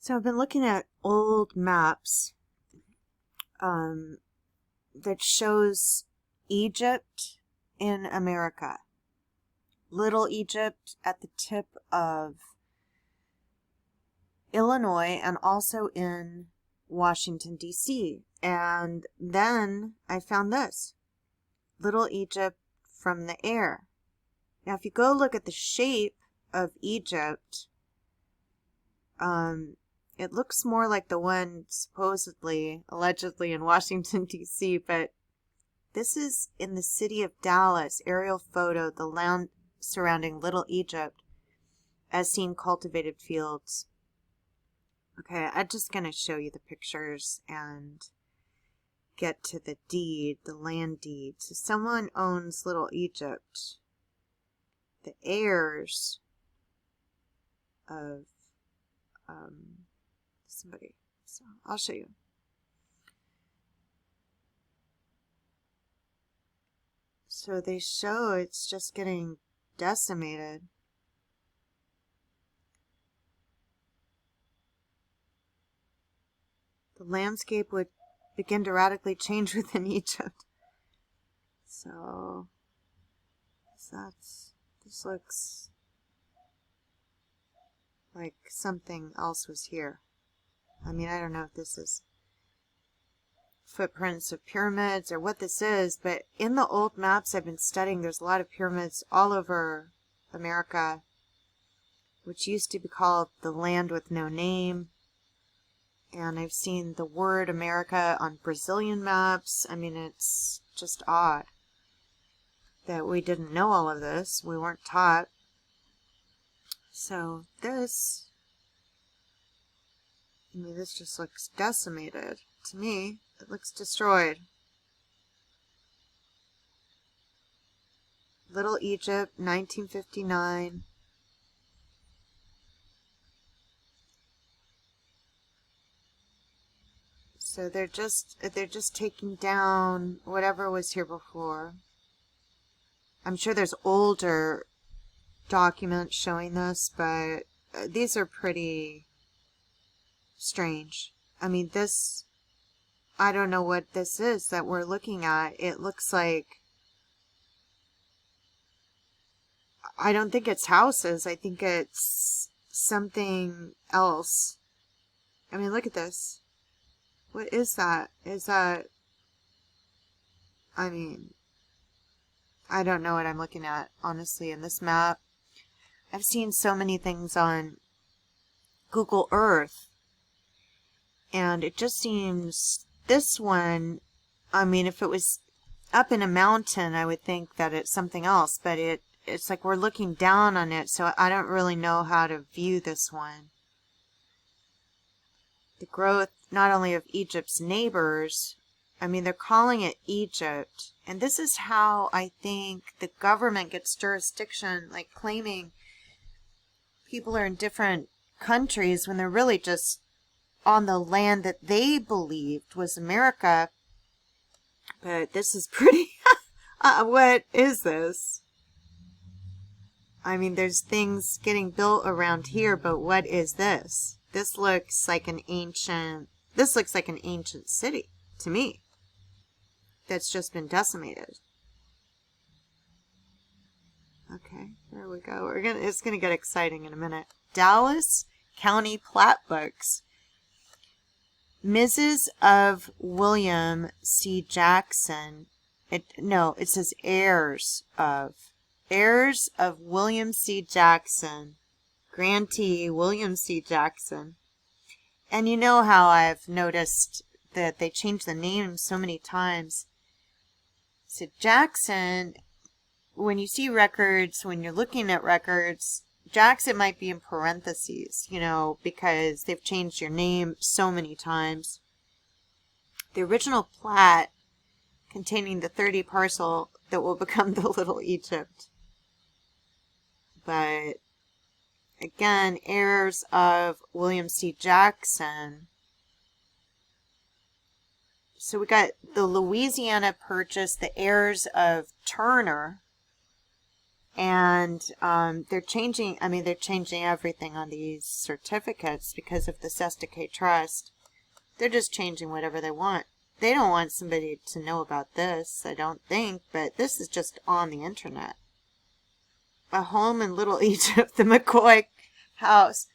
So I've been looking at old maps that shows Egypt in America. Little Egypt at the tip of Illinois and also in Washington, D.C. And then I found this. Little Egypt from the air. Now, if you go look at the shape of Egypt, it looks more like the one supposedly, allegedly in Washington, D.C., but this is in the city of Dallas, aerial photo, the land surrounding Little Egypt, as seen cultivated fields. Okay, I'm just going to show you the pictures and get to the deed, the land deed. So someone owns Little Egypt. The heirs of somebody. So I'll show you. So they show it's just getting decimated. The landscape would begin to radically change within Egypt. So this looks like something else was here. I mean, I don't know if this is footprints of pyramids or what this is, but in the old maps I've been studying, there's a lot of pyramids all over America, which used to be called the land with no name. And I've seen the word America on Brazilian maps. I mean, it's just odd that we didn't know all of this. We weren't taught. So this just looks decimated. To me, it looks destroyed. Little Egypt, 1959. So they're just taking down whatever was here before. I'm sure there's older documents showing this, but these are pretty strange. I mean, this, I don't know what this is that we're looking at. It looks like, I don't think it's houses. I think it's something else. I mean, look at this. What is that? Is that, I mean, I don't know what I'm looking at, honestly, in this map. I've seen so many things on Google Earth, and it just seems, this one, I mean, if it was up in a mountain, I would think that it's something else, but it's like we're looking down on it, so I don't really know how to view this one. The growth, not only of Egypt's neighbors, I mean, they're calling it Egypt, and this is how I think the government gets jurisdiction, like claiming people are in different countries when they're really just on the land that they believed was America. But this is pretty, what is this? I mean, there's things getting built around here, but what is this? This looks like an ancient city to me that's just been decimated. Okay, there we go. It's gonna get exciting in a minute. Dallas County Plat Books. Mrs. of William C. Jackson. It says heirs of William C. Jackson. Grantee William C. Jackson. And you know how I've noticed that they change the name so many times. So Jackson, when you see records, when you're looking at records, Jackson might be in parentheses, because they've changed your name so many times. The original plat containing the 30 parcel that will become the Little Egypt. But again, heirs of William C. Jackson. So we got the Louisiana Purchase, the heirs of Turner, And they're changing, they're changing everything on these certificates because of the Sesta K Trust. They're just changing whatever they want. They don't want somebody to know about this, I don't think, but this is just on the internet. A home in Little Egypt, the McCoy house.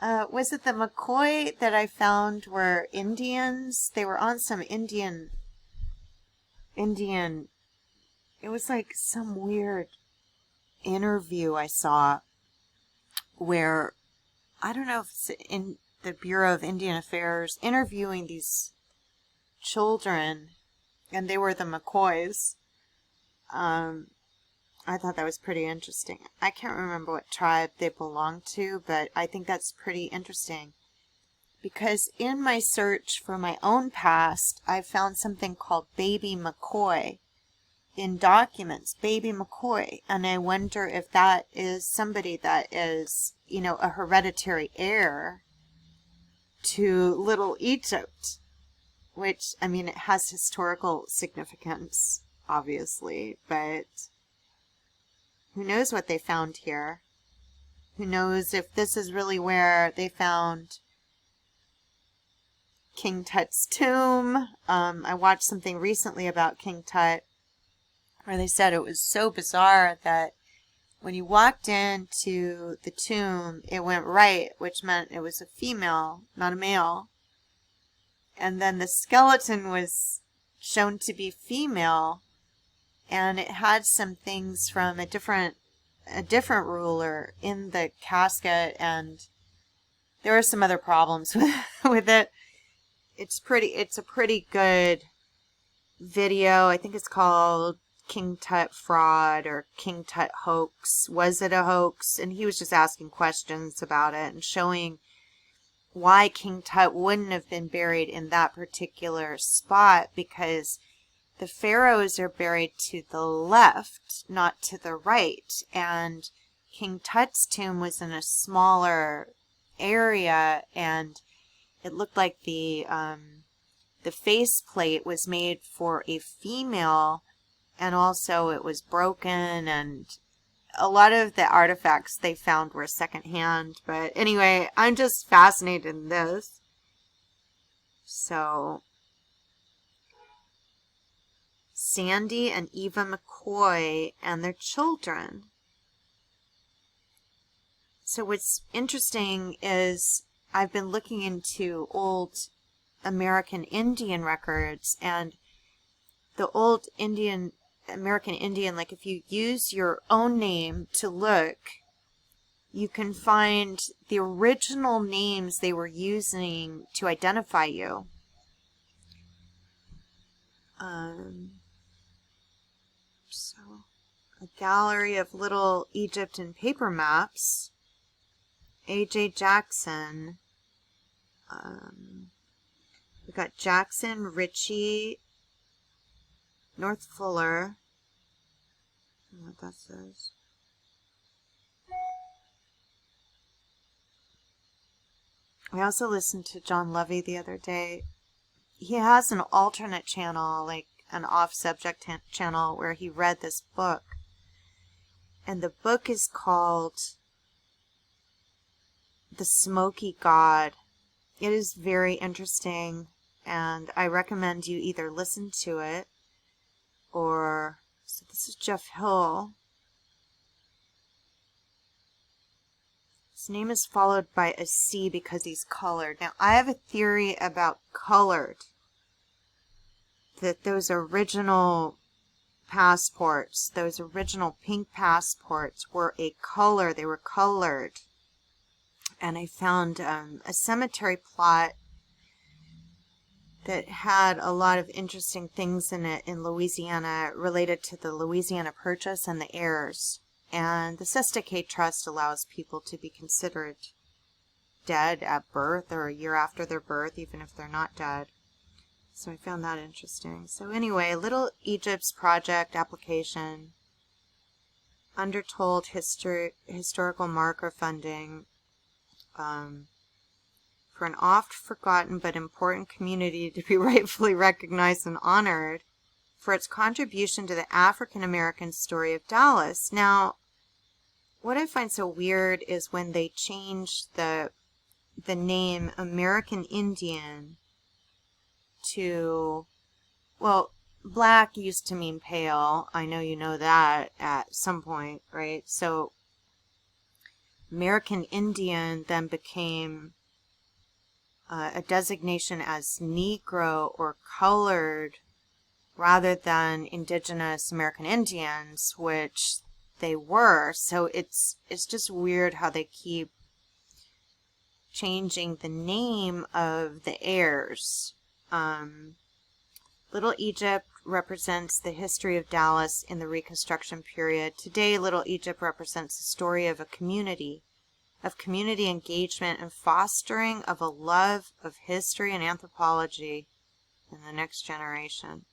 Was it the McCoy that I found were Indians? They were on some Indian, it was like some weird interview I saw where, I don't know if it's in the Bureau of Indian Affairs, interviewing these children, and they were the McCoys. I thought that was pretty interesting. I can't remember what tribe they belonged to, but I think that's pretty interesting. Because in my search for my own past, I found something called Baby McCoy in documents, Baby McCoy. And I wonder if that is somebody that is, a hereditary heir to Little Egypt. Which, it has historical significance, obviously, but who knows what they found here? Who knows if this is really where they found King Tut's tomb? I watched something recently about King Tut where they said it was so bizarre that when you walked into the tomb, it went right, which meant it was a female, not a male. And then the skeleton was shown to be female, and it had some things from a different ruler in the casket, and there were some other problems with it. It's a pretty good video. I think it's called King Tut Fraud or King Tut Hoax. Was it a hoax? And he was just asking questions about it and showing why King Tut wouldn't have been buried in that particular spot, because the pharaohs are buried to the left, not to the right, and King Tut's tomb was in a smaller area, and it looked like the faceplate was made for a female, and also it was broken, and a lot of the artifacts they found were secondhand. But anyway, I'm just fascinated in this. So, Sandy and Eva McCoy and their children. So what's interesting is I've been looking into old American Indian records, and the old American Indian, like if you use your own name to look, you can find the original names they were using to identify you. So, a gallery of Little Egypt and paper maps. A.J. Jackson. We got Jackson, Ritchie, North Fuller. I don't know what that says. I also listened to John Levy the other day. He has an alternate channel, like an off-subject channel, where he read this book. And the book is called The Smoky God. It is very interesting, and I recommend you either listen to it or... So this is Jeff Hill. His name is followed by a C because he's colored. Now, I have a theory about colored. That those original passports, those original pink passports were a color. They were colored. And I found a cemetery plot that had a lot of interesting things in it in Louisiana related to the Louisiana Purchase and the heirs. And the Sesta K Trust allows people to be considered dead at birth or a year after their birth, even if they're not dead. So I found that interesting. So anyway, Little Egypt's project application, undertold historical marker funding, for an oft-forgotten but important community to be rightfully recognized and honored. for its contribution to the African American story of Dallas. Now, what I find so weird is when they changed the name American Indian to, well, black used to mean pale. I know you know that at some point, right? So American Indian then became a designation as Negro or colored rather than Indigenous American Indians, which they were. So it's just weird how they keep changing the name of the heirs. Little Egypt represents the history of Dallas in the Reconstruction period. Today, Little Egypt represents the story of a community engagement and fostering of a love of history and anthropology in the next generation.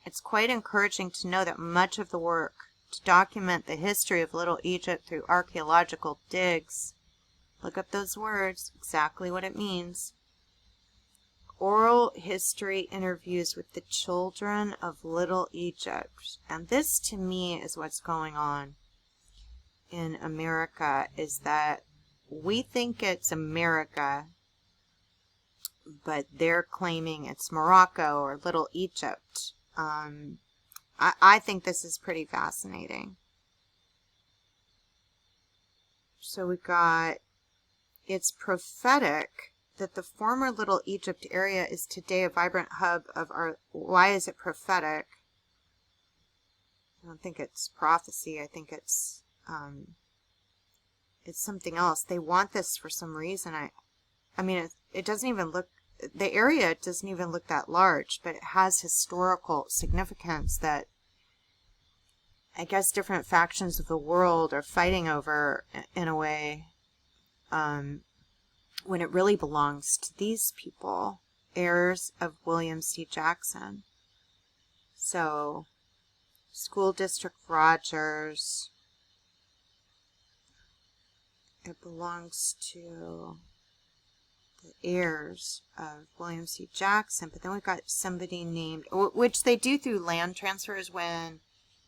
It's quite encouraging to know that much of the work to document the history of Little Egypt through archaeological digs, look up those words, exactly what it means, oral history interviews with the children of Little Egypt. And this, to me, is what's going on in America, is that we think it's America, but they're claiming it's Morocco or Little Egypt. I think this is pretty fascinating. So we got, it's prophetic that the former Little Egypt area is today a vibrant hub of our, why is it prophetic? I don't think it's prophecy. I think it's something else. They want this for some reason. I mean, it doesn't even look, the area doesn't even look that large, but it has historical significance that I guess different factions of the world are fighting over in a way, when it really belongs to these people, heirs of William C. Jackson. So, School District Rogers, it belongs to the heirs of William C. Jackson, but then we've got somebody named, which they do through land transfers when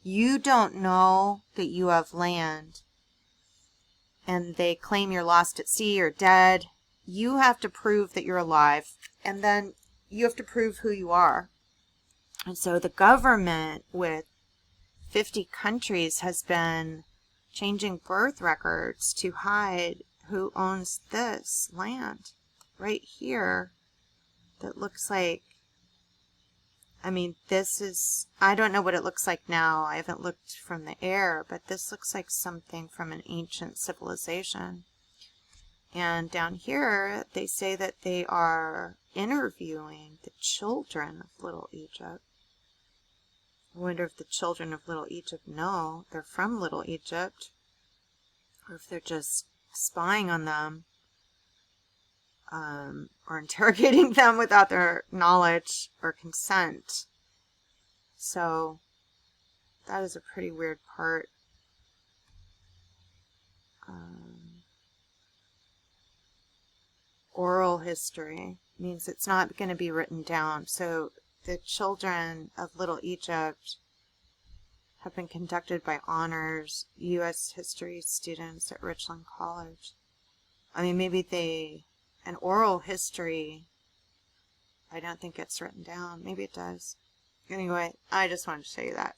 you don't know that you have land and they claim you're lost at sea or dead. You have to prove that you're alive, and then you have to prove who you are. And so the government with 50 countries has been changing birth records to hide who owns this land right here that looks like, I mean, this is, I don't know what it looks like now. I haven't looked from the air, but this looks like something from an ancient civilization. And down here, they say that they are interviewing the children of Little Egypt. I wonder if the children of Little Egypt know they're from Little Egypt, or if they're just spying on them, or interrogating them without their knowledge or consent. So that is a pretty weird part. Oral history means it's not going to be written down. So the children of Little Egypt have been conducted by honors U.S. history students at Richland College. I mean, maybe an oral history, I don't think it's written down. Maybe it does. Anyway, I just wanted to show you that.